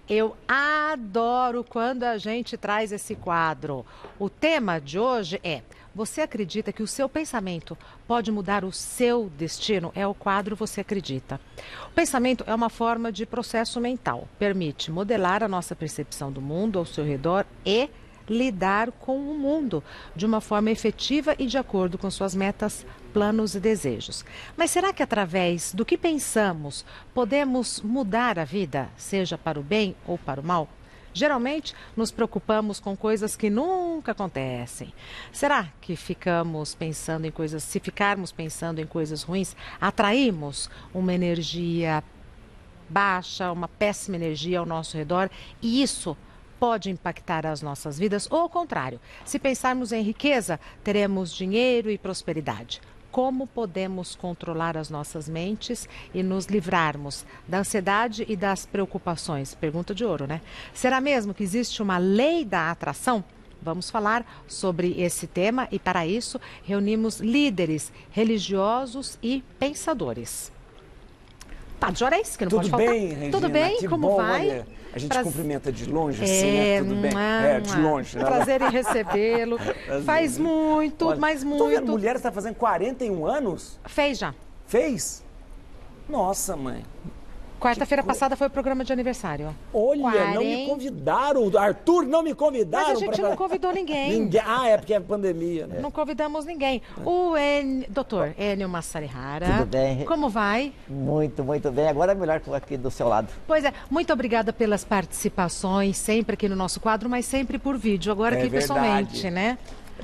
Eu adoro quando a gente traz esse quadro. O tema de hoje é: você acredita que o seu pensamento pode mudar o seu destino? É o quadro Você Acredita. O pensamento é uma forma de processo mental. Permite modelar a nossa percepção do mundo ao seu redor e lidar com o mundo de uma forma efetiva e de acordo com suas metas, planos e desejos. Mas será que através do que pensamos podemos mudar a vida, seja para o bem ou para o mal? Geralmente, nos preocupamos com coisas que nunca acontecem. Será que ficamos pensando em coisas, se ficarmos pensando em coisas ruins, atraímos uma energia baixa, uma péssima energia ao nosso redor e isso pode impactar as nossas vidas? Ou ao contrário, se pensarmos em riqueza, teremos dinheiro e prosperidade. Como podemos controlar as nossas mentes e nos livrarmos da ansiedade e das preocupações? Pergunta de ouro, né? Será mesmo que existe uma lei da atração? Vamos falar sobre esse tema e, para isso, reunimos líderes religiosos e pensadores. Padre Juarez, que não pode faltar. Tudo bem, Regina? Tudo bem? Que Como bom, vai? Olha, a gente cumprimenta de longe, assim, né? Tudo bem. De longe. Prazer em recebê-lo. Faz muito, Olha, mas muito. Tô vendo, mulher está fazendo 41 anos? Fez já. Fez? Nossa, mãe. Quarta-feira passada foi o programa de aniversário. Olha, não me convidaram. Arthur, não me convidaram. Mas a gente não convidou ninguém. Ah, é porque é pandemia, né? Não convidamos ninguém. O doutor Enio Massarihara. Tudo bem? Como vai? Muito, muito bem. Agora é melhor que aqui do seu lado. Pois é, muito obrigada pelas participações, sempre aqui no nosso quadro, mas sempre por vídeo. Agora aqui pessoalmente, né?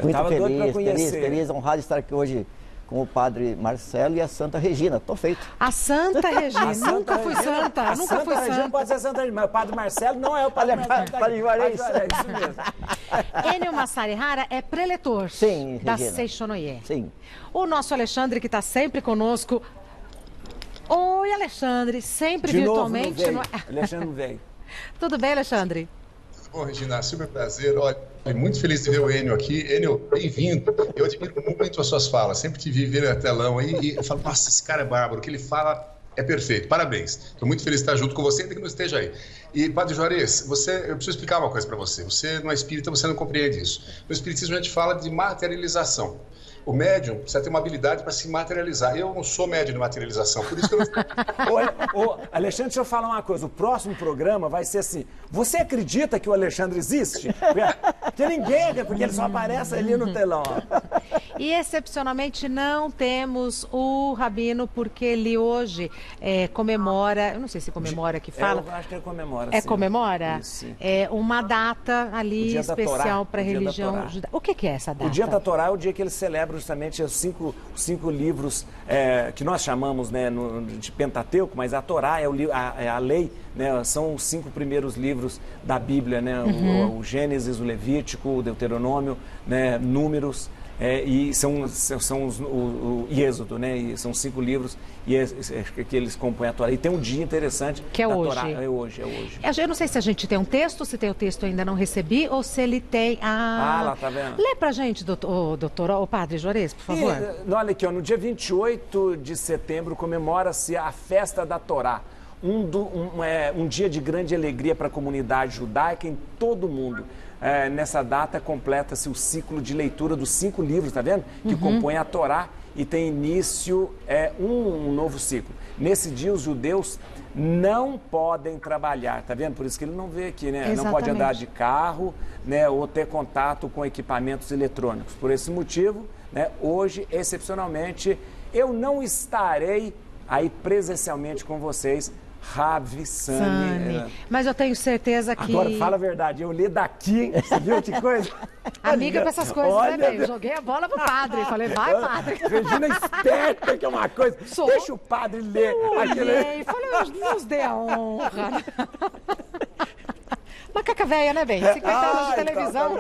Muito feliz, honrado de estar aqui hoje com o padre Marcelo e a Santa Regina. Tô feito. A Santa Regina. Nunca fui santa. A Santa Regina pode ser Santa Regina, mas o padre Marcelo não é o padre Marcelo. Padre Juarez. Isso mesmo. Enio Massarihara é preletor. Sim, da Regina. Seixonoye. Sim. O nosso Alexandre, que está sempre conosco. Oi, Alexandre, sempre De virtualmente. novo, não veio. Alexandre não veio. Tudo bem, Alexandre? Bom, Regina, super prazer. Olha, muito feliz de ver o Enio aqui. Enio, bem-vindo. Eu admiro muito as suas falas. Sempre te vi ver no telão aí e eu falo, nossa, esse cara é bárbaro. O que ele fala é perfeito. Parabéns. Estou muito feliz de estar junto com você, ainda que não esteja aí. E, Padre Juarez, eu preciso explicar uma coisa para você. Você não é espírita, você não compreende isso. No espiritismo a gente fala de materialização. O médium precisa ter uma habilidade para se materializar. Eu não sou médium de materialização, por isso que eu não... Alexandre, deixa eu falar uma coisa. O próximo programa vai ser assim: você acredita que o Alexandre existe? Porque ninguém, porque ele só aparece ali no telão. E excepcionalmente não temos o Rabino, porque ele hoje comemora, eu não sei se comemora que fala. Eu acho que ele comemora, sim. Sim. Comemora? Isso. É uma data ali especial para a religião judaica. O que é essa data? O dia da Torá é o dia que ele celebra justamente os cinco livros que nós chamamos, né, de Pentateuco, mas a Torá é a lei, né, são os 5 primeiros livros da Bíblia, né, o Gênesis, o Levítico, o Deuteronômio, né, Números, e são o Êxodo, né, e são 5 livros que eles compõem a Torá. E tem um dia interessante que é da hoje. Torá. É hoje. Eu não sei se a gente tem um texto, se tem o texto eu ainda não recebi, ou se ele tem... lá, tá vendo? Lê pra gente, o padre Juarez, por favor. Olha aqui, no dia 28 de setembro comemora-se a festa da Torá. Um dia de grande alegria para a comunidade judaica em todo o mundo. Nessa data completa-se o ciclo de leitura dos 5 livros, tá vendo? Que compõem a Torá e tem início um novo ciclo. Nesse dia os judeus não podem trabalhar, tá vendo? Por isso que ele não vê aqui, né? Exatamente. Não pode andar de carro, né? Ou ter contato com equipamentos eletrônicos. Por esse motivo, né? Hoje, excepcionalmente, eu não estarei aí presencialmente com vocês, Ravi Sani. Mas eu tenho certeza que... Agora, fala a verdade, eu li daqui, você viu que coisa? Amiga pra essas coisas, olha, né, velho? Joguei a bola pro padre, falei, vai, padre. Regina esperta, que é uma coisa. Deixa o padre ler. Falei, nos dê a honra. Macaca velha, né, bem? 50 anos de televisão.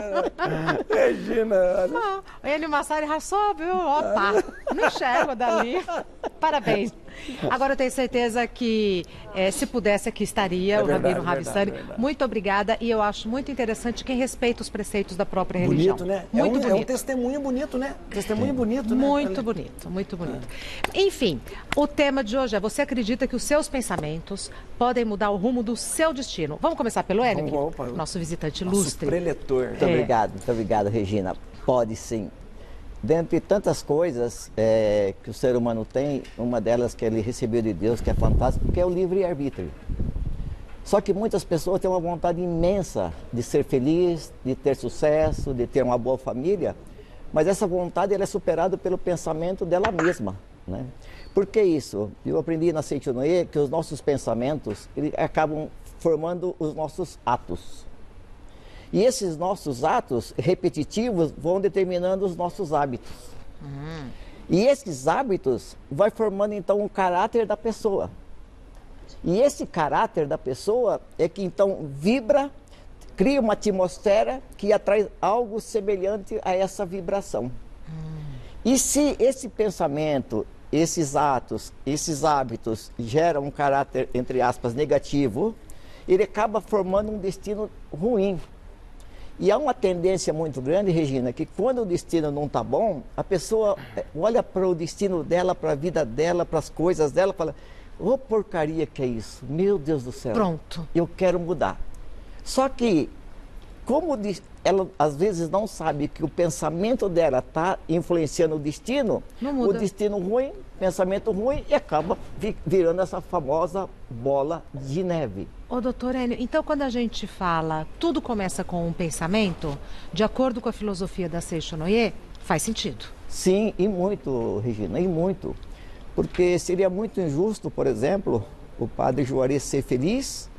Regina. Enio Massarihara só, viu? Opa, não enxergo dali. Parabéns. Agora eu tenho certeza que, se pudesse, aqui estaria o Rabino Ravissani. Muito obrigada. E eu acho muito interessante quem respeita os preceitos da própria religião. Bonito, né? Muito bonito. É um testemunho bonito, né? Testemunho bonito, né? Muito bonito, muito bonito. Enfim, o tema de hoje é: você acredita que os seus pensamentos podem mudar o rumo do seu destino? Vamos começar pelo Enio, nosso visitante ilustre. Preletor. Muito obrigado, Regina. Pode sim. Dentre tantas coisas que o ser humano tem, uma delas que ele recebeu de Deus, que é fantástico, que é o livre-arbítrio. Só que muitas pessoas têm uma vontade imensa de ser feliz, de ter sucesso, de ter uma boa família, mas essa vontade ela é superada pelo pensamento dela mesma, né? Por que isso? Eu aprendi na Seitonoye que os nossos pensamentos eles acabam formando os nossos atos. E esses nossos atos repetitivos vão determinando os nossos hábitos. E esses hábitos vai formando então o caráter da pessoa. E esse caráter da pessoa é que então vibra, cria uma atmosfera que atrai algo semelhante a essa vibração. E se esse pensamento, esses atos, esses hábitos geram um caráter, entre aspas, negativo, ele acaba formando um destino ruim. E há uma tendência muito grande, Regina, que quando o destino não está bom, a pessoa olha para o destino dela, para a vida dela, para as coisas dela, e fala: ô porcaria que é isso, meu Deus do céu. Pronto. Eu quero mudar. Só que, como ela às vezes não sabe que o pensamento dela está influenciando o destino destino ruim, pensamento ruim, e acaba virando essa famosa bola de neve. Ô, doutor Enio, então quando a gente fala tudo começa com um pensamento, de acordo com a filosofia da Seitonoye, faz sentido? Sim, e muito, Regina, e muito. Porque seria muito injusto, por exemplo, o padre Juarez ser feliz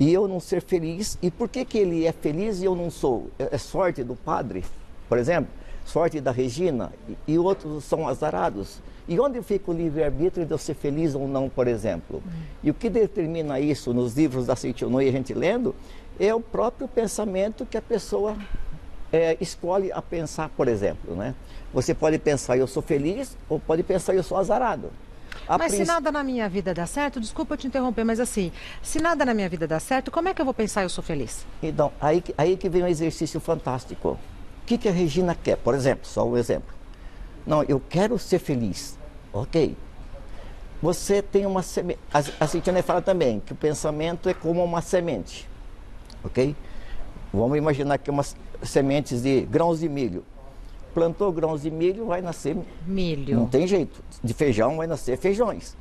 e eu não ser feliz. E por que ele é feliz e eu não sou? É sorte do padre, por exemplo, sorte da Regina, e outros são azarados. E onde fica o livre-arbítrio de eu ser feliz ou não, por exemplo? E o que determina isso nos livros da Seitonoye, a gente lendo, é o próprio pensamento que a pessoa escolhe a pensar, por exemplo, né? Você pode pensar: eu sou feliz, ou pode pensar: eu sou azarado. Mas se nada na minha vida dá certo, desculpa te interromper, mas assim, se nada na minha vida dá certo, como é que eu vou pensar eu sou feliz? Então, aí que vem um exercício fantástico. O que a Regina quer? Por exemplo, só um exemplo. Não, eu quero ser feliz. Ok. Você tem uma semente. A Seitonoye fala também que o pensamento é como uma semente. Ok? Vamos imaginar que umas sementes de grãos de milho. Plantou grãos de milho, vai nascer milho. Não tem jeito. De feijão vai nascer feijões.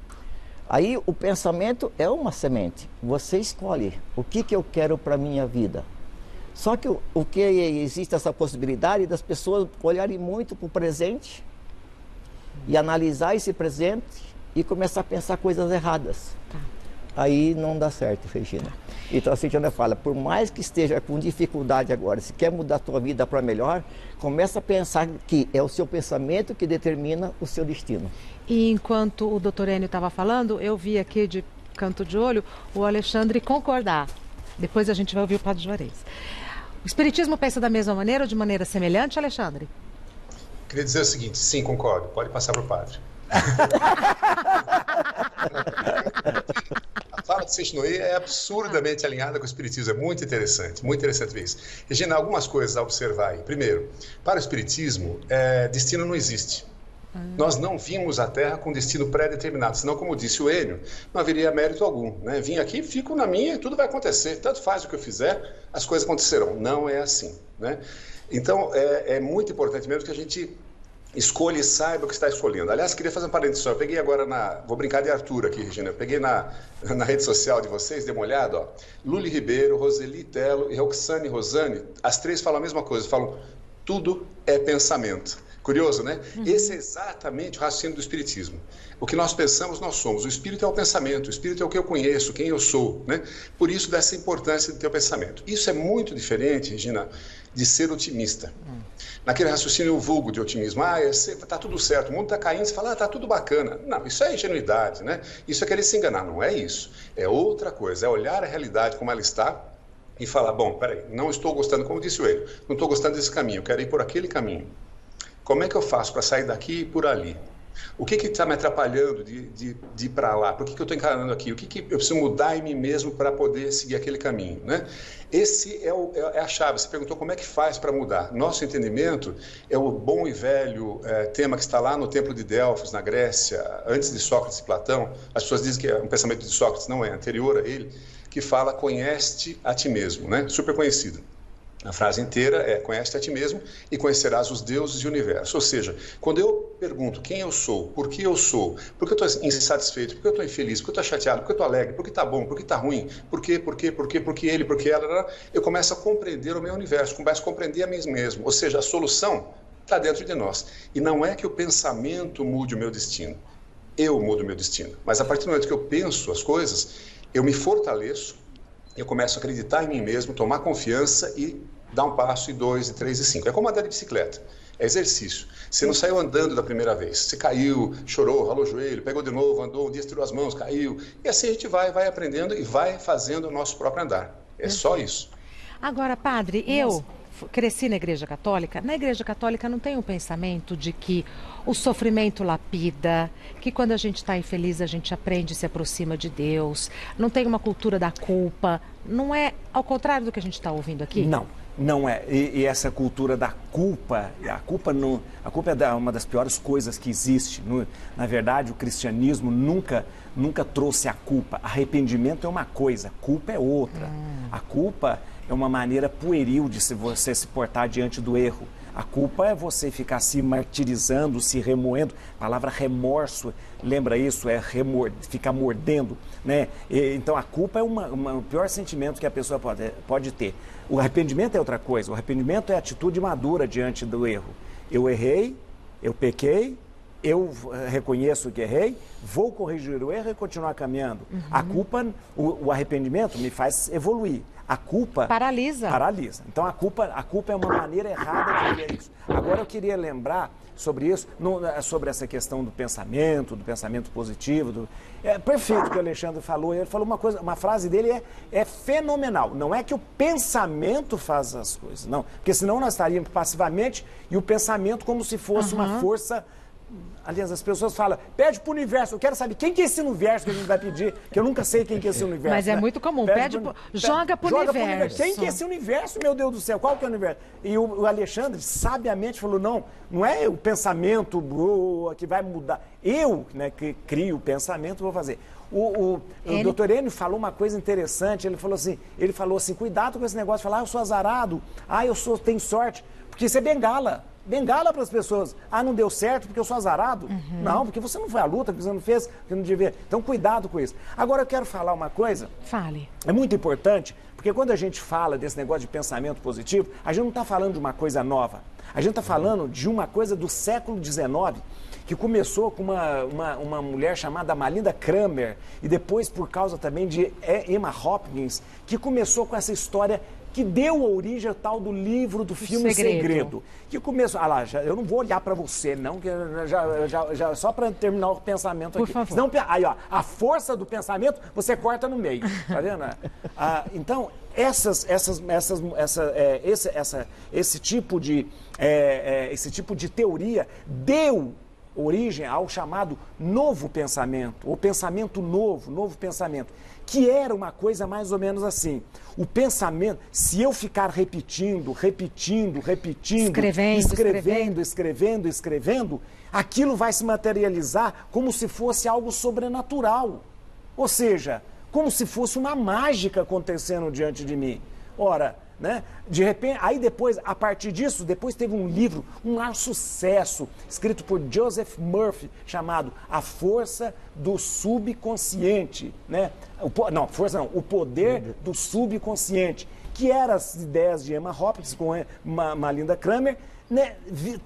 Aí o pensamento é uma semente. Você escolhe o que eu quero para a minha vida. Só que o que existe essa possibilidade das pessoas olharem muito para o presente e analisar esse presente e começar a pensar coisas erradas. Aí não dá certo, Regina. Então a Seitonoye fala: por mais que esteja com dificuldade agora, se quer mudar a tua vida para melhor, começa a pensar que é o seu pensamento que determina o seu destino. E enquanto o doutor Enio estava falando, eu vi aqui de canto de olho o Alexandre concordar. Depois a gente vai ouvir o padre Juarez. O Espiritismo pensa da mesma maneira ou de maneira semelhante, Alexandre? Queria dizer o seguinte: sim, concordo. Pode passar para o padre. A fala de Seitonoye é absurdamente alinhada com o Espiritismo. É muito interessante ver isso. Regina, algumas coisas a observar aí. Primeiro, para o Espiritismo, destino não existe. Nós não vimos a Terra com destino pré-determinado, senão, como disse o Enio, não haveria mérito algum, né? Vim aqui, fico na minha e tudo vai acontecer. Tanto faz o que eu fizer, as coisas acontecerão. Não é assim, né? Então, é muito importante mesmo que a gente escolha e saiba o que está escolhendo. Aliás, queria fazer um parênteses só. Eu peguei agora vou brincar de Arthur aqui, Regina. Eu peguei na rede social de vocês, dei uma olhada, ó. Luli Ribeiro, Roseli Telo e Roxane Rosane, as três falam a mesma coisa. Falam: tudo é pensamento. Curioso, né? Esse é exatamente o raciocínio do Espiritismo. O que nós pensamos, nós somos. O Espírito é o pensamento, o Espírito é o que eu conheço, quem eu sou, né? Por isso, dessa importância de ter o pensamento. Isso é muito diferente, Regina, de ser otimista. Naquele raciocínio vulgo de otimismo: está tudo certo, o mundo está caindo, você fala: está tudo bacana. Não, isso é ingenuidade, né? Isso é querer se enganar. Não é isso. É outra coisa, é olhar a realidade como ela está e falar: bom, peraí, não estou gostando, como disse o Enio, não estou gostando desse caminho, eu quero ir por aquele caminho. Como é que eu faço para sair daqui e por ali? O que está me atrapalhando de ir para lá? Por que eu estou encarando aqui? O que eu preciso mudar em mim mesmo para poder seguir aquele caminho, né? Esse é a chave. Você perguntou como é que faz para mudar. Nosso entendimento é o bom e velho tema que está lá no Templo de Delfos, na Grécia, antes de Sócrates e Platão. As pessoas dizem que um pensamento de Sócrates não é anterior a ele, que fala conhece-te a ti mesmo, né? Super conhecido. A frase inteira é conhece-te a ti mesmo e conhecerás os deuses e o universo. Ou seja, quando eu pergunto quem eu sou, por que eu estou insatisfeito, por que eu estou infeliz, por que eu estou chateado, por que eu estou alegre, por que está bom, por que está ruim, por que ele, por que ela, eu começo a compreender o meu universo, começo a compreender a mim mesmo. Ou seja, a solução está dentro de nós. E não é que o pensamento mude o meu destino. Eu mudo o meu destino. Mas a partir do momento que eu penso as coisas, eu me fortaleço, eu começo a acreditar em mim mesmo, tomar confiança e dar um passo, e 2, e 3, e 5. É como andar de bicicleta, é exercício. Você não saiu andando da primeira vez, você caiu, chorou, ralou o joelho, pegou de novo, andou, um dia estirou as mãos, caiu. E assim a gente vai aprendendo e vai fazendo o nosso próprio andar. É só isso. Agora, padre, eu cresci na Igreja Católica. Na Igreja Católica não tem um pensamento de que o sofrimento lapida, que quando a gente está infeliz a gente aprende e se aproxima de Deus. Não tem uma cultura da culpa. Não é ao contrário do que a gente está ouvindo aqui? Não é. E essa cultura da culpa, a culpa é uma das piores coisas que existe. Na verdade, o cristianismo nunca trouxe a culpa. Arrependimento é uma coisa, culpa é outra. A culpa é uma maneira pueril de você se portar diante do erro. A culpa é você ficar se martirizando, se remoendo. A palavra remorso, lembra isso? É ficar mordendo, né? Então, a culpa é o pior sentimento que a pessoa pode ter. O arrependimento é outra coisa. O arrependimento é a atitude madura diante do erro. Eu errei, eu pequei, eu reconheço que errei, vou corrigir o erro e continuar caminhando. A culpa, o arrependimento me faz evoluir. A culpa paralisa. Então, a culpa é uma maneira errada de ver isso. Agora, eu queria lembrar sobre isso, sobre essa questão do pensamento positivo. É perfeito o que o Alexandre falou. Ele falou uma frase dele é fenomenal. Não é que o pensamento faz as coisas, não. Porque senão nós estaríamos passivamente e o pensamento como se fosse uma força. Aliás, as pessoas falam, pede para o universo. Eu quero saber quem que é esse universo que a gente vai pedir, que eu nunca sei quem que é esse universo. Mas é muito comum, joga para o universo. Quem que é esse universo, meu Deus do céu? Qual que é o universo? E o Alexandre, sabiamente, falou, não é o pensamento que vai mudar. Eu, né, que crio o pensamento, vou fazer. O doutor Enio falou uma coisa interessante, ele falou assim, cuidado com esse negócio de falar, eu sou azarado, eu tenho sorte, porque isso é bengala para as pessoas. Não deu certo porque eu sou azarado? Não, porque você não foi à luta, porque você não fez, porque não devia. Então, cuidado com isso. Agora, eu quero falar uma coisa. Fale. É muito importante, porque quando a gente fala desse negócio de pensamento positivo, a gente não está falando de uma coisa nova. A gente está falando de uma coisa do século XIX, que começou com uma mulher chamada Malinda Kramer, e depois por causa também de Emma Hopkins, que começou com essa história que deu origem ao tal do livro, do filme Segredo. Que começou... eu não vou olhar para você, não, que já só para terminar o pensamento aqui. Por favor. Senão, a força do pensamento, você corta no meio, tá vendo? Então, esse tipo de teoria deu origem ao chamado novo pensamento, ou pensamento novo pensamento, que era uma coisa mais ou menos assim. O pensamento, se eu ficar repetindo, escrevendo, aquilo vai se materializar como se fosse algo sobrenatural. Ou seja, como se fosse uma mágica acontecendo diante de mim. Ora, né? De repente, aí depois, a partir disso, depois teve um livro, um maior sucesso, escrito por Joseph Murphy, chamado A Força do Subconsciente, né? O Poder do Subconsciente, que eram as ideias de Emma Hopkins com Malinda Kramer, né?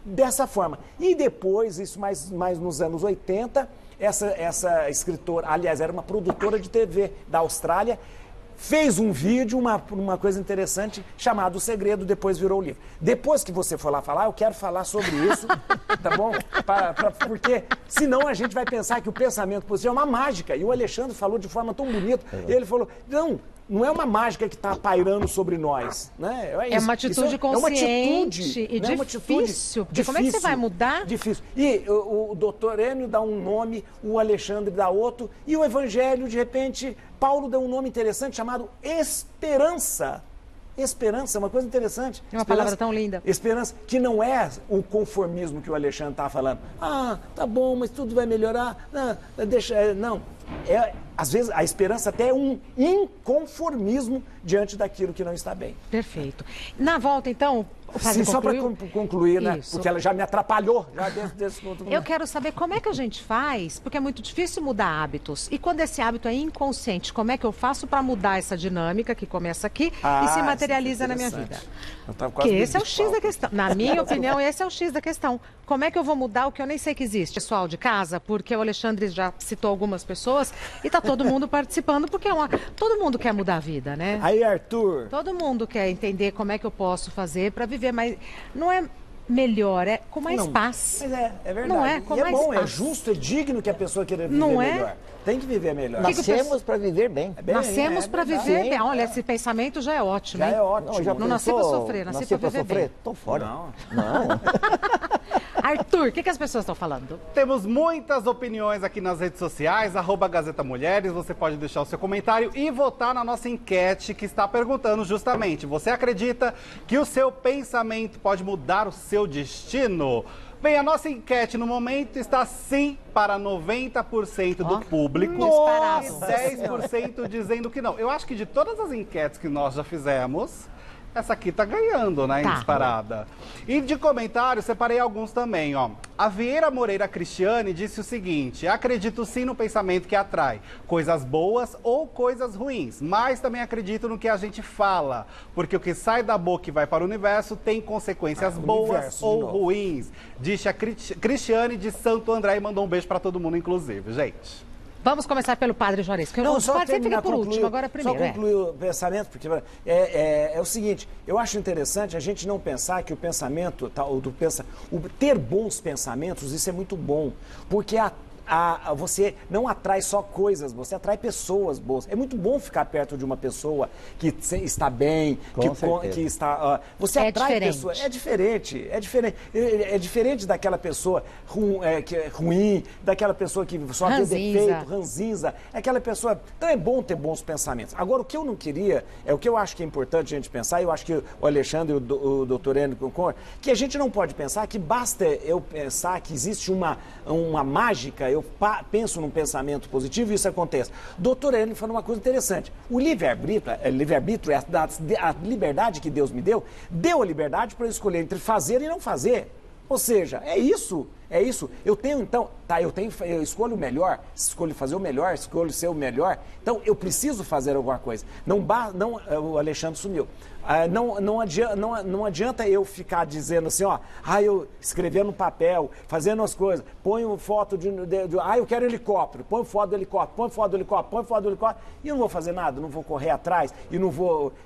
Dessa forma. E depois, isso mais nos anos 80, essa escritora, aliás, era uma produtora de TV da Austrália, fez um vídeo, uma coisa interessante, chamado O Segredo, depois virou o livro. Depois que você for lá falar, eu quero falar sobre isso, tá bom? Porque senão a gente vai pensar que o pensamento positivo é uma mágica. E o Alexandre falou de forma tão bonita. Ele falou, não, Não é uma mágica que está pairando sobre nós, né? É uma atitude consciente e né? difícil. Porque como é que você vai mudar? Difícil. E o doutor Enio dá um nome, o Alexandre dá outro, e o Evangelho, de repente, Paulo dá um nome interessante chamado esperança. Esperança é uma coisa interessante. É uma palavra tão linda. Esperança, que não é o conformismo que o Alexandre está falando. Ah, tá bom, mas tudo vai melhorar. Não. Às vezes, a esperança até é um inconformismo diante daquilo que não está bem. Perfeito. Na volta, então, o padre só para concluir, né? Isso. Porque ela já me atrapalhou. Eu quero saber como é que a gente faz, porque é muito difícil mudar hábitos. E quando esse hábito é inconsciente, como é que eu faço para mudar essa dinâmica que começa aqui e se materializa na minha vida? Porque esse é o X da questão. Na minha opinião, esse é o X da questão. Como é que eu vou mudar o que eu nem sei que existe? Pessoal de casa, porque o Alexandre já citou algumas pessoas e está todo mundo participando, porque todo mundo quer mudar a vida, né? Aí, Arthur. Todo mundo quer entender como é que eu posso fazer para viver mais. Não é melhor, é com mais paz. Mas é verdade. Não é? Com e mais bom, paz. é justo, é digno que a pessoa queira viver Não é? melhor. Tem que viver melhor. Nascemos para viver bem. Nascemos para viver bem. Olha, esse pensamento já é ótimo, hein? Já é ótimo. Não nasci para sofrer, nasci para viver bem. Tô fora. Não. Arthur, o que as pessoas estão falando? Temos muitas opiniões aqui nas redes sociais, @Gazeta Mulheres. Você pode deixar o seu comentário e votar na nossa enquete que está perguntando justamente: você acredita que o seu pensamento pode mudar o seu destino? Bem, a nossa enquete no momento está sim para 90% do público Disparado. e 10% dizendo que não. Eu acho que de todas as enquetes que nós já fizemos, essa aqui tá ganhando, né, em disparada. E de comentários, separei alguns também, ó. A Vieira Moreira Cristiane disse o seguinte: acredito sim no pensamento que atrai coisas boas ou coisas ruins, mas também acredito no que a gente fala, porque o que sai da boca e vai para o universo tem consequências boas ou ruins. Disse a Cristiane de Santo André e mandou um beijo para todo mundo, inclusive, gente. Vamos começar pelo Padre Juarez, que o padre sempre fica por último, agora primeiro. Só concluir o pensamento, porque é o seguinte: eu acho interessante a gente não pensar que o pensamento, ter bons pensamentos, isso é muito bom, porque você não atrai só coisas, você atrai pessoas boas. É muito bom ficar perto de uma pessoa que está bem, que está... você atrai pessoas. É diferente. É diferente daquela pessoa que é ruim, daquela pessoa que só vê defeito, ranzinza. É aquela pessoa... Então é bom ter bons pensamentos. Agora, o que eu não queria, o que eu acho que é importante a gente pensar, e eu acho que o Alexandre e o doutor Enio concordam, que a gente não pode pensar que basta eu pensar que existe uma mágica, eu penso num pensamento positivo e isso acontece. Doutor Enio falou uma coisa interessante. O livre-arbítrio, a liberdade que Deus me deu a liberdade para eu escolher entre fazer e não fazer. Ou seja, é isso. Eu tenho, então, eu escolho o melhor, escolho fazer o melhor, escolho ser o melhor. Então, eu preciso fazer alguma coisa. O Alexandre sumiu. Não adianta eu ficar dizendo assim, eu escrevendo no papel, fazendo as coisas, ponho foto eu quero helicóptero, põe foto do helicóptero, e eu não vou fazer nada, não vou correr atrás,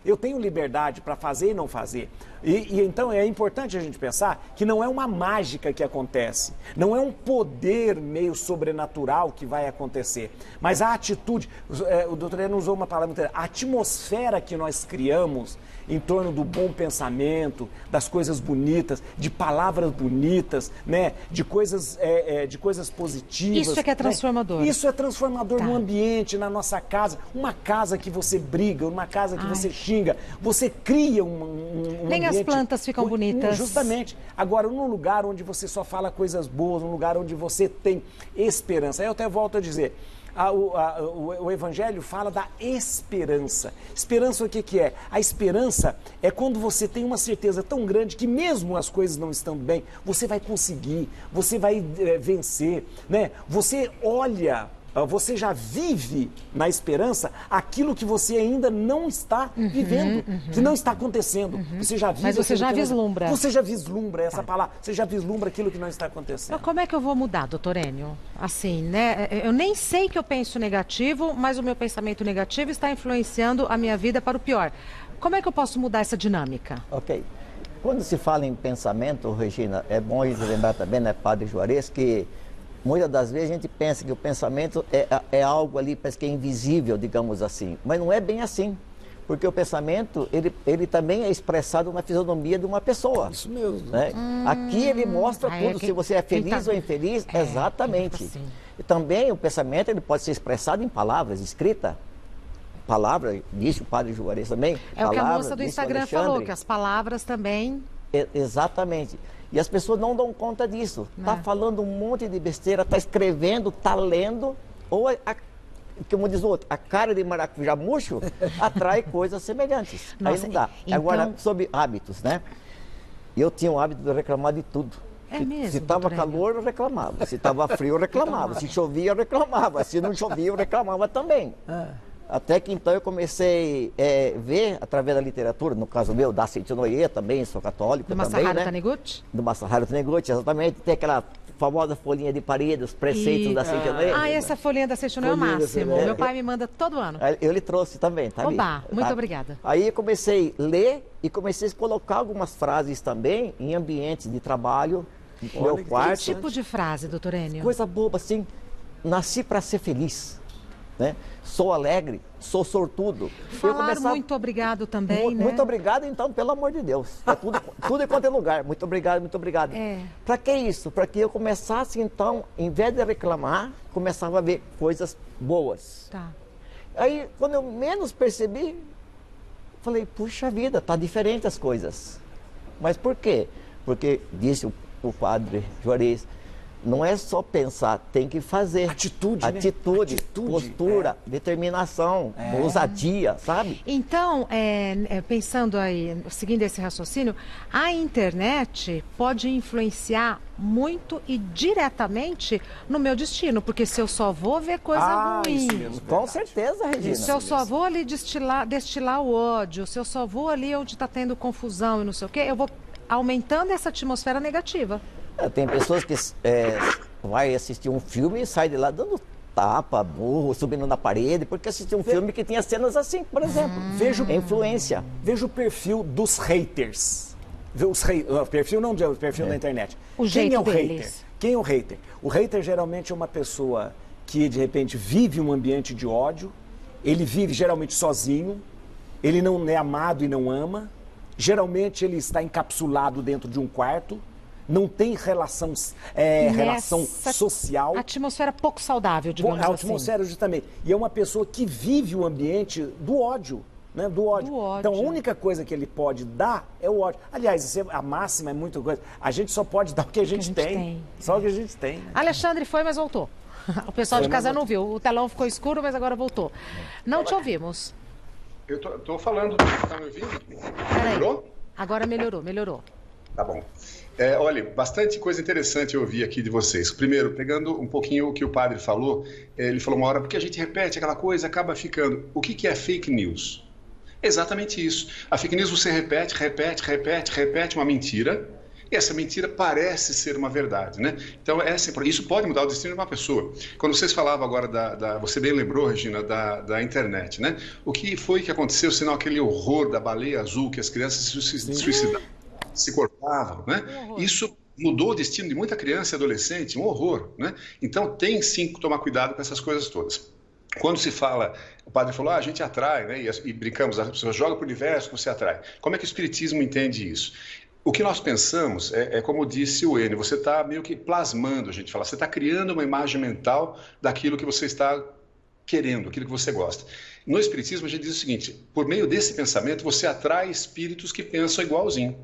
eu tenho liberdade para fazer e não fazer. E então é importante a gente pensar que não é uma mágica que acontece, não é um poder meio sobrenatural que vai acontecer, mas a atitude, o doutor Enio usou uma palavra, a atmosfera que nós criamos em torno do bom pensamento, das coisas bonitas, de palavras bonitas, né? de coisas positivas. Isso é que é transformador. Né? Isso é transformador no ambiente, na nossa casa. Uma casa que você briga, uma casa que você xinga, você cria um Nem ambiente... as plantas ficam bonitas. Justamente. Agora, num lugar onde você só fala coisas boas, num lugar onde você tem esperança. Aí eu até volto a dizer... O Evangelho fala da esperança. Esperança o que é? A esperança é quando você tem uma certeza tão grande que mesmo as coisas não estando bem, você vai conseguir, você vai vencer, né? Você olha... Você já vive na esperança aquilo que você ainda não está vivendo, que não está acontecendo. Você já vive. Mas você já vislumbra. Você já vislumbra essa palavra. Você já vislumbra aquilo que não está acontecendo. Mas como é que eu vou mudar, doutor Enio? Assim, né? Eu nem sei que eu penso negativo, mas o meu pensamento negativo está influenciando a minha vida para o pior. Como é que eu posso mudar essa dinâmica? Ok. Quando se fala em pensamento, Regina, é bom a gente lembrar também, né, Padre Juarez, que muitas das vezes a gente pensa que o pensamento é algo ali, parece que é invisível, digamos assim. Mas não é bem assim. Porque o pensamento, ele também é expressado na fisionomia de uma pessoa. Isso mesmo. Né? Aqui ele mostra tudo, se você é feliz ou infeliz, É, exatamente. assim. E também o pensamento, ele pode ser expressado em palavras, escrita. Palavra, disse o padre Juarez também. É o que a palavra, moça do disse o Instagram falou, Alexandre. que as palavras também... Exatamente. E as pessoas não dão conta disso. Está falando um monte de besteira, está escrevendo, está lendo, ou, como diz o outro, a cara de maracujá murcho atrai coisas semelhantes. Nossa, aí não dá. então... Agora, sobre hábitos, né? Eu tinha o hábito de reclamar de tudo. É mesmo, Se estava doutor calor, eu reclamava. Se estava frio, eu reclamava. Se chovia, eu reclamava. Se não chovia, eu reclamava também. Até que então eu comecei a ver, através da literatura, no caso meu, da Santinoye também, sou católico Do também, Masaharu né? Taniguchi? Do Masaharu Taniguchi, exatamente. Tem aquela famosa folhinha de parede, os preceitos da Santinoye. Ah, essa folhinha da Seixão é o Folhinha da máximo. Seixão. Meu pai me manda todo ano. Eu lhe trouxe também, tá ali. Oba, muito Tá? obrigada. Aí eu comecei a ler e comecei a colocar algumas frases também em ambientes de trabalho, no meu que quarto. Que tipo de frase, doutor Enio? Coisa boba assim, nasci para ser feliz, né? Sou alegre, sou sortudo. Falar muito obrigado também, né? Muito obrigado, então, pelo amor de Deus. É tudo em quanto é lugar. Muito obrigado, muito obrigado. É. Para que isso? Para que eu começasse, então, em vez de reclamar, começava a ver coisas boas. Tá. Aí, quando eu menos percebi, falei, puxa vida, tá diferente as coisas. Mas por quê? Porque, disse o padre Juarez, não é só pensar, tem que fazer. Atitude, né? Atitude, Atitude, postura, determinação, ousadia, sabe? Então, pensando aí, seguindo esse raciocínio, a internet pode influenciar muito e diretamente no meu destino, porque se eu só vou ver coisa ruim, isso mesmo. Com certeza, Regina. se eu só vou ali destilar o ódio, se eu só vou ali onde está tendo confusão e não sei o quê, eu vou aumentando essa atmosfera negativa. Tem pessoas que vai assistir um filme e sai de lá dando tapa, burro, subindo na parede, porque assistiu um filme que tinha cenas assim, por exemplo. Vejo influência. Veja o perfil dos haters. O perfil não, o perfil da internet. O Quem jeito é o hater? deles. Quem é o hater? O hater geralmente é uma pessoa que, de repente, vive um ambiente de ódio, ele vive geralmente sozinho, ele não é amado e não ama, geralmente ele está encapsulado dentro de um quarto, não tem relação social. Atmosfera pouco saudável, digamos A atmosfera, justamente. E é uma pessoa que vive o ambiente do ódio. Né? Do ódio. Então, a única coisa que ele pode dar é o ódio. Aliás, a máxima é muito coisa. A gente só pode dar o que a gente tem. Só o que a gente tem. Né? Alexandre foi, mas voltou. O pessoal de casa não viu. O telão ficou escuro, mas agora voltou. Não te ouvimos. Eu tô falando, tá me ouvindo? Melhorou? Agora melhorou. Tá bom. Olha, bastante coisa interessante eu ouvi aqui de vocês. Primeiro, pegando um pouquinho o que o padre falou, ele falou uma hora, porque a gente repete aquela coisa, acaba ficando. O que é fake news? Exatamente isso. A fake news você repete uma mentira, e essa mentira parece ser uma verdade, né? Então, isso pode mudar o destino de uma pessoa. Quando vocês falavam agora, você bem lembrou, Regina, da internet, né? O que foi que aconteceu, senão aquele horror da baleia azul, que as crianças se suicidavam, se cortavam, né? Isso mudou o destino de muita criança e adolescente, um horror, né? Então, tem sim que tomar cuidado com essas coisas todas. Quando se fala, o padre falou, a gente atrai, né? E brincamos, as pessoas jogam para o universo, você atrai. Como é que o espiritismo entende isso? O que nós pensamos como disse o Enio, você está meio que plasmando, a gente fala, você está criando uma imagem mental daquilo que você está querendo, aquilo que você gosta. No espiritismo a gente diz o seguinte, por meio desse pensamento você atrai espíritos que pensam igualzinho.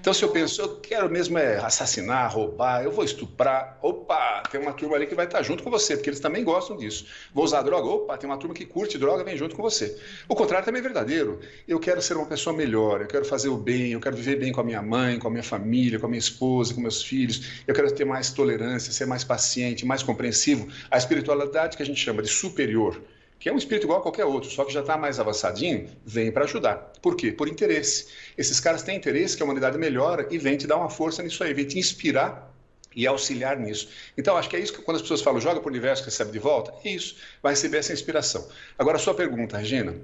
Então se eu penso, eu quero mesmo assassinar, roubar, eu vou estuprar, opa, tem uma turma ali que vai estar junto com você, porque eles também gostam disso. Vou usar droga, opa, tem uma turma que curte droga, vem junto com você. O contrário também é verdadeiro. Eu quero ser uma pessoa melhor, eu quero fazer o bem, eu quero viver bem com a minha mãe, com a minha família, com a minha esposa, com meus filhos, eu quero ter mais tolerância, ser mais paciente, mais compreensivo. A espiritualidade que a gente chama de superior, que é um espírito igual a qualquer outro, só que já está mais avançadinho, vem para ajudar. Por quê? Por interesse. Esses caras têm interesse que a humanidade melhora e vem te dar uma força nisso aí, vem te inspirar e auxiliar nisso. Então, acho que é isso que quando as pessoas falam, joga para o universo, recebe de volta, é isso, vai receber essa inspiração. Agora, a sua pergunta, Regina,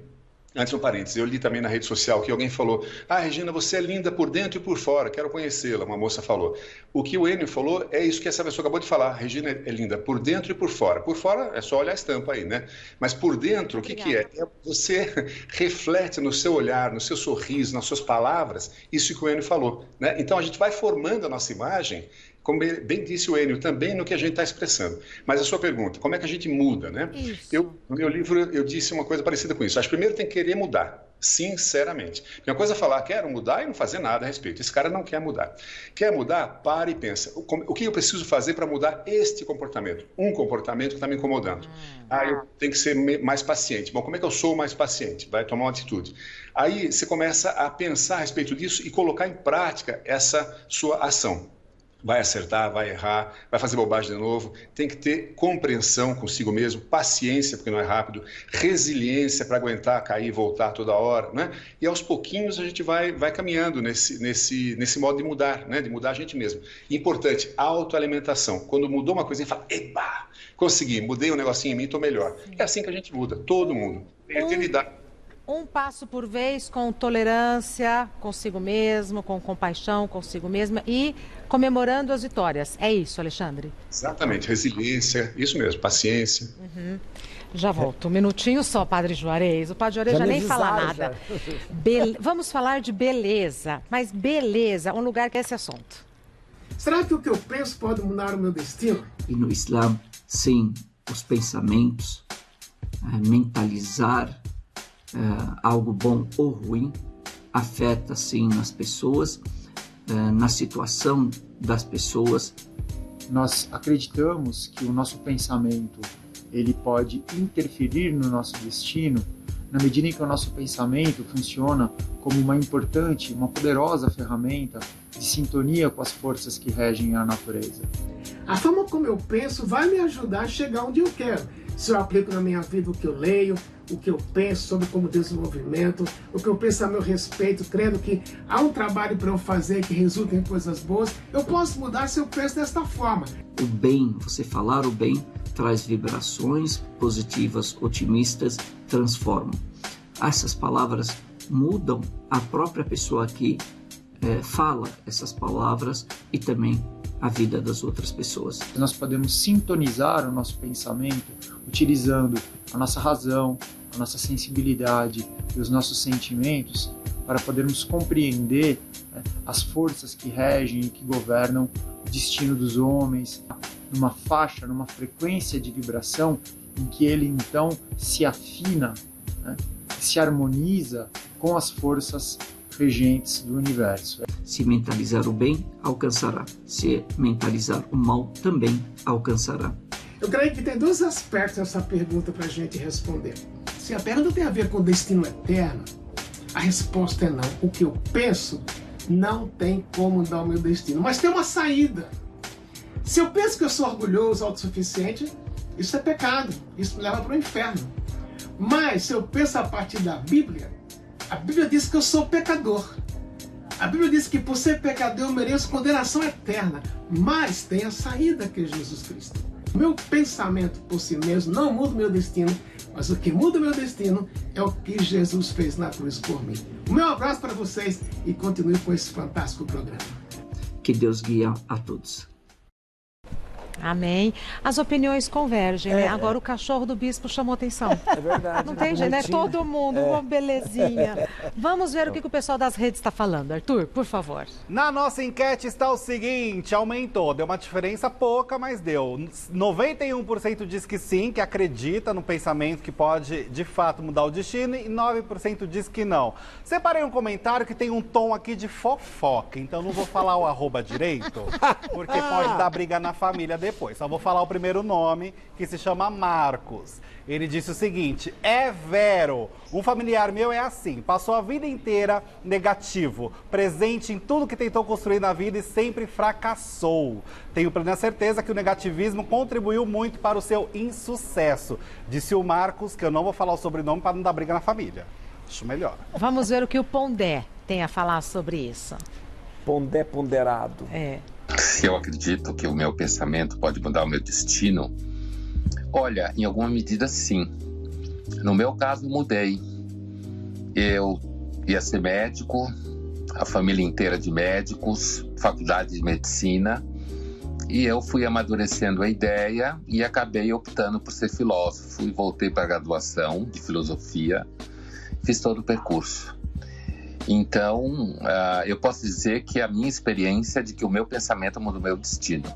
Antes, um parênteses, eu li também na rede social que alguém falou: Regina, você é linda por dentro e por fora, quero conhecê-la, uma moça falou. O que o Enio falou é isso que essa pessoa acabou de falar: Regina é linda por dentro e por fora. Por fora é só olhar a estampa aí, né? Mas por dentro, o que é? Você reflete no seu olhar, no seu sorriso, nas suas palavras, isso que o Enio falou, né? Então a gente vai formando a nossa imagem, como bem disse o Enio, também no que a gente está expressando. Mas a sua pergunta, como é que a gente muda, né? No meu livro eu disse uma coisa parecida com isso. Acho que primeiro tem que querer mudar, sinceramente. Uma coisa é falar, quero mudar e não fazer nada a respeito. Esse cara não quer mudar. Quer mudar? Para e pensa. O que eu preciso fazer para mudar este comportamento? Um comportamento que está me incomodando. Eu tenho que ser mais paciente. Bom, como é que eu sou mais paciente? Vai tomar uma atitude. Aí você começa a pensar a respeito disso e colocar em prática essa sua ação. Vai acertar, vai errar, vai fazer bobagem de novo. Tem que ter compreensão consigo mesmo, paciência, porque não é rápido, resiliência para aguentar, cair e voltar toda hora, né? E aos pouquinhos a gente vai caminhando nesse modo de mudar, né? De mudar a gente mesmo. Importante, autoalimentação. Quando mudou uma coisinha, fala, eba, consegui, mudei um negocinho em mim, estou melhor. É assim que a gente muda, todo mundo. Eternidade. Um passo por vez, com tolerância consigo mesmo, com compaixão consigo mesma e comemorando as vitórias. É isso, Alexandre? Exatamente, resiliência, isso mesmo, paciência. Já volto, um minutinho só, Padre Juarez. O Padre Juarez já nem fala nada. Vamos falar de beleza, mas beleza, um lugar que é esse assunto. Será que o que eu penso pode mudar o meu destino? E no Islã, sim, os pensamentos, mentalizar algo bom ou ruim, afeta sim nas pessoas, na situação das pessoas. Nós acreditamos que o nosso pensamento ele pode interferir no nosso destino na medida em que o nosso pensamento funciona como uma importante, uma poderosa ferramenta de sintonia com as forças que regem a natureza. A forma como eu penso vai me ajudar a chegar onde eu quero. Se eu aplico na minha vida o que eu leio, o que eu penso sobre como desenvolvimento, o que eu penso a meu respeito, crendo que há um trabalho para eu fazer que resulta em coisas boas, eu posso mudar se eu penso desta forma. O bem, você falar o bem, traz vibrações positivas, otimistas, transformam. Essas palavras mudam a própria pessoa que fala essas palavras e também a vida das outras pessoas. Nós podemos sintonizar o nosso pensamento utilizando a nossa razão, a nossa sensibilidade e os nossos sentimentos para podermos compreender as forças que regem e que governam o destino dos homens, numa faixa, numa frequência de vibração em que ele então se afina, se harmoniza com as forças regentes do universo. Se mentalizar o bem, alcançará. Se mentalizar o mal, também alcançará. Eu creio que tem dois aspectos nessa pergunta para a gente responder. Se a pergunta tem a ver com o destino eterno, a resposta é não. O que eu penso não tem como mudar o meu destino, mas tem uma saída. Se eu penso que eu sou orgulhoso, autossuficiente, isso é pecado, isso me leva para o inferno. Mas se eu penso a partir da Bíblia, a Bíblia diz que eu sou pecador. A Bíblia diz que por ser pecador eu mereço condenação eterna, mas tem a saída que é Jesus Cristo. Meu pensamento por si mesmo não muda o meu destino, mas o que muda o meu destino é o que Jesus fez na cruz por mim. O meu abraço para vocês e continue com esse fantástico programa. Que Deus guie a todos. Amém. As opiniões convergem, né? Agora o cachorro do bispo chamou atenção. É verdade. Não tem jeito, né? Todo mundo, uma belezinha. Vamos ver o que o pessoal das redes está falando. Arthur, por favor. Na nossa enquete está o seguinte, aumentou. Deu uma diferença pouca, mas deu. 91% diz que sim, que acredita no pensamento que pode, de fato, mudar o destino. E 9% diz que não. Separei um comentário que tem um tom aqui de fofoca. Então não vou falar o arroba direito, porque pode dar briga na família depois. Só vou falar o primeiro nome, que se chama Marcos. Ele disse o seguinte: é Vero, um familiar meu é assim, passou a vida inteira negativo, presente em tudo que tentou construir na vida e sempre fracassou. Tenho plena certeza que o negativismo contribuiu muito para o seu insucesso. Disse o Marcos, que eu não vou falar o sobrenome para não dar briga na família. Acho melhor. Vamos ver o que o Pondé tem a falar sobre isso. Pondé ponderado. Se eu acredito que o meu pensamento pode mudar o meu destino, olha, em alguma medida sim. No meu caso, mudei. eu ia ser médico, a família inteira de médicos, faculdade de medicina, e eu fui amadurecendo a ideia e acabei optando por ser filósofo e voltei para a graduação de filosofia, fiz todo o percurso. Então, eu posso dizer que a minha experiência é de que o meu pensamento muda o meu destino,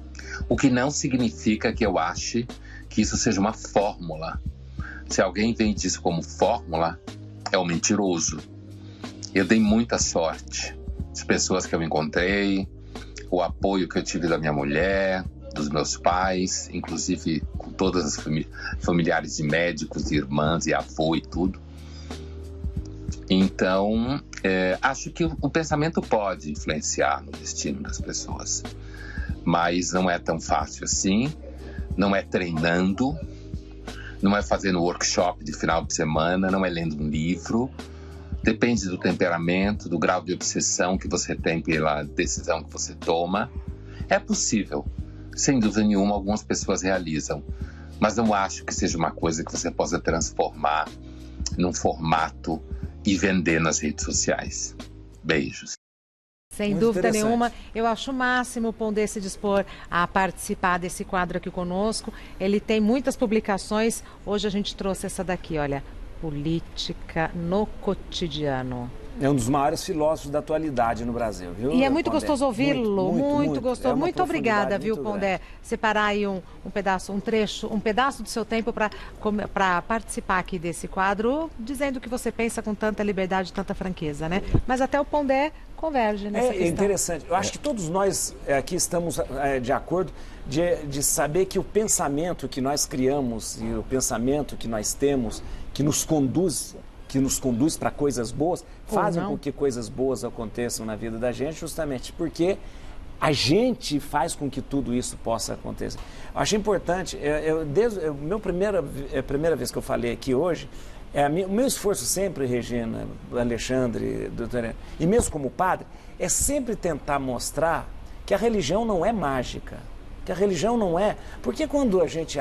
o que não significa que eu ache que isso seja uma fórmula. Se alguém vende isso como fórmula, é um mentiroso. Eu dei muita sorte, as pessoas que eu encontrei, o apoio que eu tive da minha mulher, dos meus pais, inclusive com todas as familiares de médicos, irmãs e avô e tudo. Então, acho que o pensamento pode influenciar no destino das pessoas, mas não é tão fácil assim, não é treinando, não é fazendo workshop de final de semana, não é lendo um livro. Depende do temperamento, do grau de obsessão que você tem pela decisão que você toma. É possível, sem dúvida nenhuma, algumas pessoas realizam, mas não acho que seja uma coisa que você possa transformar num formato e vender nas redes sociais. Beijos. Sem dúvida nenhuma, eu acho o máximo o Pondé se dispor a participar desse quadro aqui conosco. Ele tem muitas publicações, hoje a gente trouxe essa daqui, olha, Política no Cotidiano. É um dos maiores filósofos da atualidade no Brasil, viu? E é muito Pondé? gostoso ouvi-lo, muito gostoso. Muito obrigada, viu, Pondé? Grande. Separar aí um pedaço, um trecho, um pedaço do seu tempo para participar aqui desse quadro, dizendo o que você pensa com tanta liberdade, tanta franqueza, né? Mas até o Pondé converge nessa questão. É interessante. Eu acho que todos nós aqui estamos de acordo de saber que o pensamento que nós criamos e o pensamento que nós temos que nos conduz para coisas boas, fazem com que coisas boas aconteçam na vida da gente, justamente porque a gente faz com que tudo isso possa acontecer. Eu acho importante, a primeira vez que eu falei aqui hoje, o meu esforço sempre, Regina, Alexandre, doutora, e mesmo como padre, é sempre tentar mostrar que a religião não é mágica. Que a religião não é... Porque quando a gente,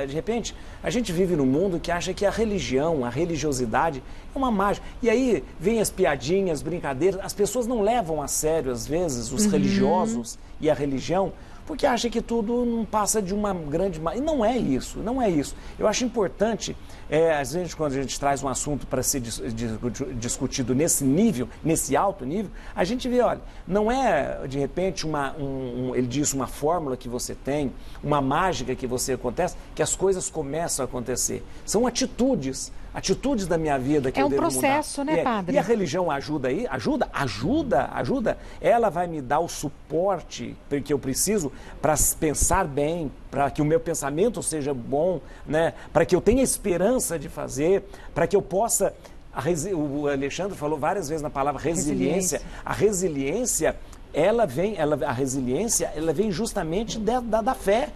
de repente, a gente vive num mundo que acha que a religião, a religiosidade é uma mágica. E aí vem as piadinhas, brincadeiras, as pessoas não levam a sério, às vezes, os religiosos e a religião, porque acham que tudo não passa de uma grande... E não é isso, não é isso. Eu acho importante, às vezes, quando a gente traz um assunto para ser discutido nesse nível, nesse alto nível, a gente vê, olha, não é, de repente, ele diz uma fórmula que você tem, uma mágica que você acontece, que as coisas começam a acontecer. São atitudes da minha vida que eu devo mudar. É um processo, né, padre? E a religião ajuda aí? Ajuda. Ela vai me dar o suporte que eu preciso para pensar bem, para que o meu pensamento seja bom, né? Para que eu tenha esperança de fazer, para que eu possa... O Alexandre falou várias vezes na palavra resiliência. A resiliência... a resiliência vem justamente da fé,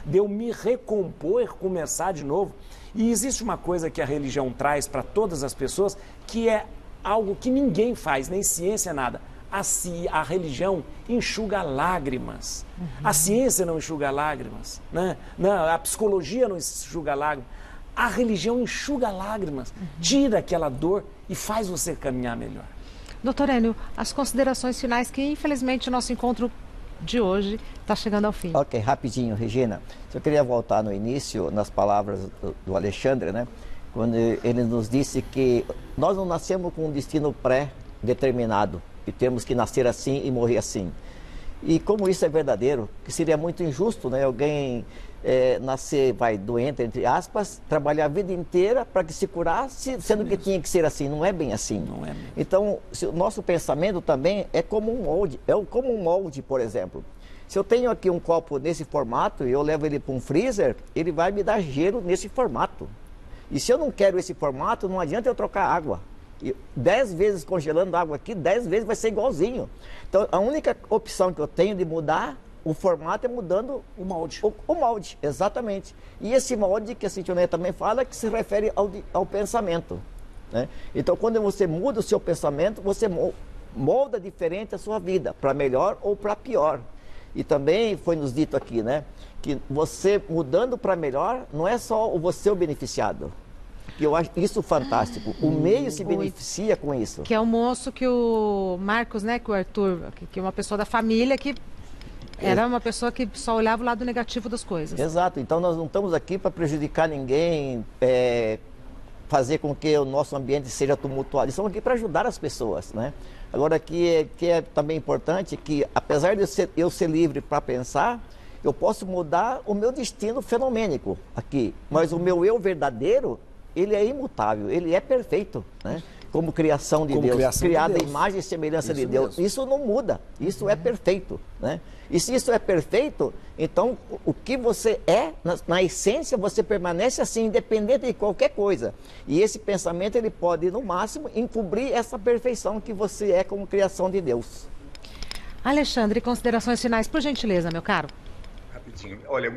de eu me recompor, começar de novo. E existe uma coisa que a religião traz para todas as pessoas, que é algo que ninguém faz, nem ciência, nada. A religião enxuga lágrimas. A ciência não enxuga lágrimas, né? Não, a psicologia não enxuga lágrimas. A religião enxuga lágrimas, tira aquela dor e faz você caminhar melhor. Doutor Enio, as considerações finais, que infelizmente o nosso encontro de hoje está chegando ao fim. Ok, rapidinho, Regina. Eu queria voltar no início, nas palavras do Alexandre, né? Quando ele nos disse que nós não nascemos com um destino pré-determinado e temos que nascer assim e morrer assim. E como isso é verdadeiro, que seria muito injusto, né? Alguém nascer, doente, entre aspas, trabalhar a vida inteira para que se curasse, sendo que tinha que ser assim. Não é bem assim. Não é mesmo. Então, o nosso pensamento também é como um molde. Como um molde, por exemplo. Se eu tenho aqui um copo nesse formato e eu levo ele para um freezer, ele vai me dar gelo nesse formato. E se eu não quero esse formato, não adianta eu trocar água. 10 vezes congelando água aqui, 10 vezes vai ser igualzinho. Então, a única opção que eu tenho de mudar o formato é mudando o molde. O molde, exatamente. E esse molde que a Cintia também fala, que se refere ao pensamento, né? Então, quando você muda o seu pensamento, você molda diferente a sua vida, para melhor ou para pior. E também foi nos dito aqui, né, que você mudando para melhor, não é só você o beneficiado. E eu acho isso fantástico. O meio se beneficia com isso. Que é o moço que o Marcos, né, que o Arthur, que é uma pessoa da família que era uma pessoa que só olhava o lado negativo das coisas. Exato. Então nós não estamos aqui para prejudicar ninguém, fazer com que o nosso ambiente seja tumultuado. Estamos aqui para ajudar as pessoas, né? Agora, que é também importante que, apesar de eu ser livre para pensar, eu posso mudar o meu destino fenomênico aqui. Mas o meu eu verdadeiro, ele é imutável, ele é perfeito, né? Como criação de Deus, criada à imagem e semelhança de Deus. Isso não muda, isso é perfeito, né? E se isso é perfeito, então o que você é, na essência, você permanece assim, independente de qualquer coisa. E esse pensamento, ele pode, no máximo, encobrir essa perfeição que você é como criação de Deus. Alexandre, considerações finais, por gentileza, meu caro. Rapidinho. Olha,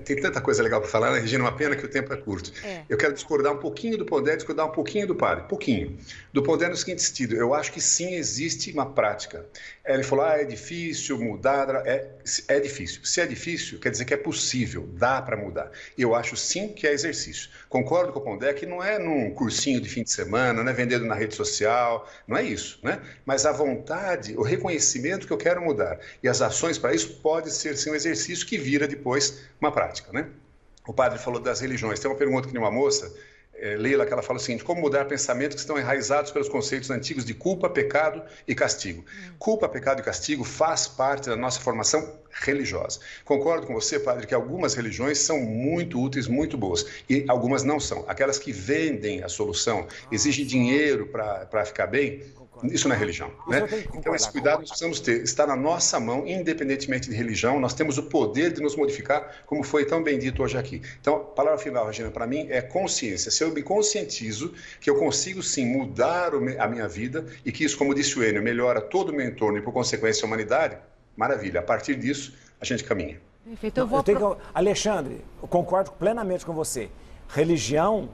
tem tanta coisa legal para falar, né, Regina? Uma pena que o tempo é curto. Eu quero discordar um pouquinho do Pondé, discordar um pouquinho do padre. Pouquinho. Do Pondé no seguinte sentido, eu acho que sim, existe uma prática. Ele falou, é difícil mudar, é difícil. Se é difícil, quer dizer que é possível, dá para mudar. E eu acho sim que é exercício. Concordo com o Pondé que não é num cursinho de fim de semana, não é vendendo na rede social, não é isso, né? Mas a vontade, o reconhecimento que eu quero mudar e as ações para isso pode ser sim um exercício que vira depois uma prática, né? O padre falou das religiões. Tem uma pergunta que de uma moça, Leila, que ela fala o seguinte: como mudar pensamentos que estão enraizados pelos conceitos antigos de culpa, pecado e castigo? Culpa, pecado e castigo faz parte da nossa formação religiosa. Concordo com você, padre, que algumas religiões são muito úteis, muito boas, e algumas não são. Aquelas que vendem a solução, exigem dinheiro para ficar bem, isso não é religião, né? Então esse cuidado nós precisamos ter, está na nossa mão, independentemente de religião, nós temos o poder de nos modificar, como foi tão bem dito hoje aqui. Então, a palavra final, Regina, para mim é consciência. Se eu me conscientizo que eu consigo sim mudar a minha vida e que isso, como disse o Enio, melhora todo o meu entorno e por consequência a humanidade, maravilha. A partir disso, a gente caminha. Perfeito. Alexandre, eu concordo plenamente com você. Religião,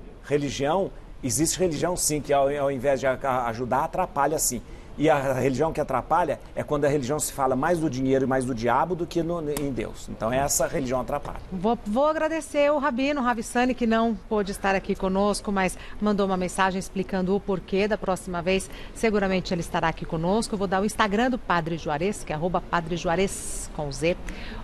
existe religião sim, que ao invés de ajudar, atrapalha sim. E a religião que atrapalha é quando a religião se fala mais do dinheiro e mais do diabo do que em Deus. Então essa religião atrapalha. Vou agradecer o Rabino Ravissani, que não pôde estar aqui conosco, mas mandou uma mensagem explicando o porquê. Da próxima vez, seguramente ele estará aqui conosco. Eu vou dar o Instagram do Padre Juarez, que é @padrejuarez com Z.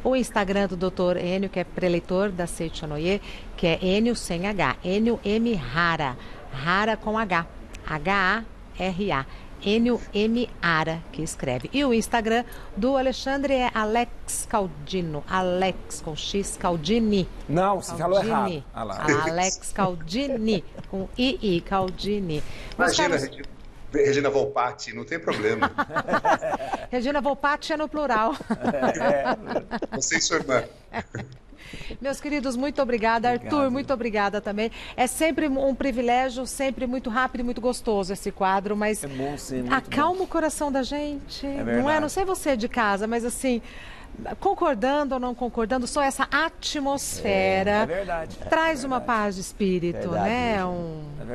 O Instagram do Dr. Enio, que é preleitor da Seichonoye, que é Enio sem H. Enio M. Hara. Hara com H. H-A-R-A. Enio M. Hara, que escreve. E o Instagram do Alexandre é Alex Caldino. Alex com X, Caldini. Não, você falou errado. Alex Caldini, com I, Caldini. Imagina, Regina Volpatti, não tem problema. Regina Volpatti é no plural. Você e sua irmã. Meus queridos, muito obrigada. Arthur, muito obrigada também. É sempre um privilégio, sempre muito rápido e muito gostoso esse quadro, mas é bom ser muito acalma bom. O coração da gente. É não é? Não sei você de casa, mas assim, concordando ou não concordando, só essa atmosfera traz uma paz de espírito, né?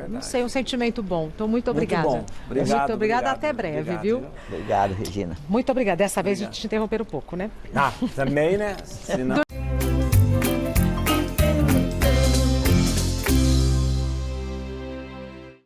Não sei, um sentimento bom. Então, muito obrigada. Muito bom. Muito obrigada. Até breve, viu? Obrigado, Regina. Muito obrigada. Dessa vez a gente te interromper um pouco, né? Também, né? Senão...